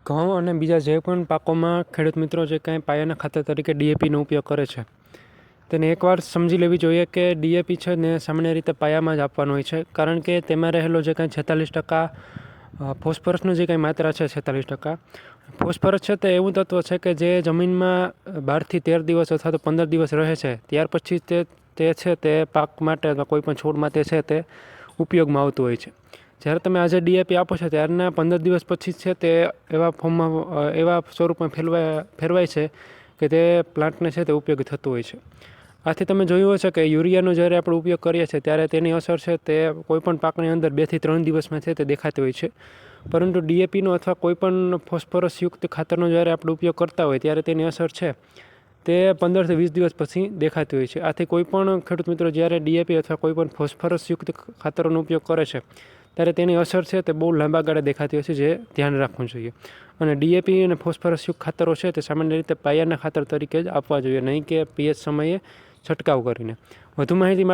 ઘઉં અને બીજા જે પણ પાકોમાં ખેડૂત મિત્રો જે કાંઈ પાયાના ખાતર તરીકે ડીએપીનો ઉપયોગ કરે છે તેને એકવાર સમજી લેવી જોઈએ કે ડીએપી છે ને સામાન્ય રીતે પાયામાં જ આપવાનું હોય છે, કારણ કે તેમાં રહેલો જે કાંઈ 46% ફોસ્ફરસનું જે કાંઈ માત્રા છે 46%. ફોસ્ફરસ છે તે એવું તત્વ છે કે જે જમીનમાં 12 થી 13 દિવસ અથવા તો 15 દિવસ રહે છે, ત્યાર પછી તે છે તે પાક માટે અથવા કોઈ પણ છોડ માટે છે તે ઉપયોગમાં આવતું હોય છે. જ્યારે તમે આજે ડીએપી આપો છો ત્યારના 15 દિવસ પછી છે તે એવા ફોર્મમાં એવા સ્વરૂપમાં ફેરવાય છે કે તે પ્લાન્ટને છે તે ઉપયોગી થતું હોય છે. આથી તમે જોયું હશે કે યુરિયાનો જ્યારે આપણે ઉપયોગ કરીએ છીએ ત્યારે તેની અસર છે તે કોઈપણ પાકની અંદર 2 થી 3 દિવસમાં છે તે દેખાતી હોય છે, પરંતુ ડીએપીનો અથવા કોઈપણ ફોસ્ફરસયુક્ત ખાતરનો જ્યારે આપણે ઉપયોગ કરતા હોય ત્યારે તેની અસર છે તે 15 થી 20 દિવસ પછી દેખાતી હોય છે. આથી કોઈપણ ખેડૂત મિત્રો જ્યારે ડીએપી અથવા કોઈપણ ફોસ્ફરસયુક્ત ખાતરોનો ઉપયોગ કરે છે ત્યારે તેની અસર છે તે બહુ લાંબા ગાળે દેખાતી હોય છે, જે ધ્યાન રાખવું જોઈએ. અને ડીએપી અને ફોસ્ફરસયુક્ત ખાતરો છે તે સામાન્ય રીતે પાયાના ખાતર તરીકે જ આપવા જોઈએ, નહીં કે પીએચ સમયે છંટકાવ કરીને. વધુ માહિતી માટે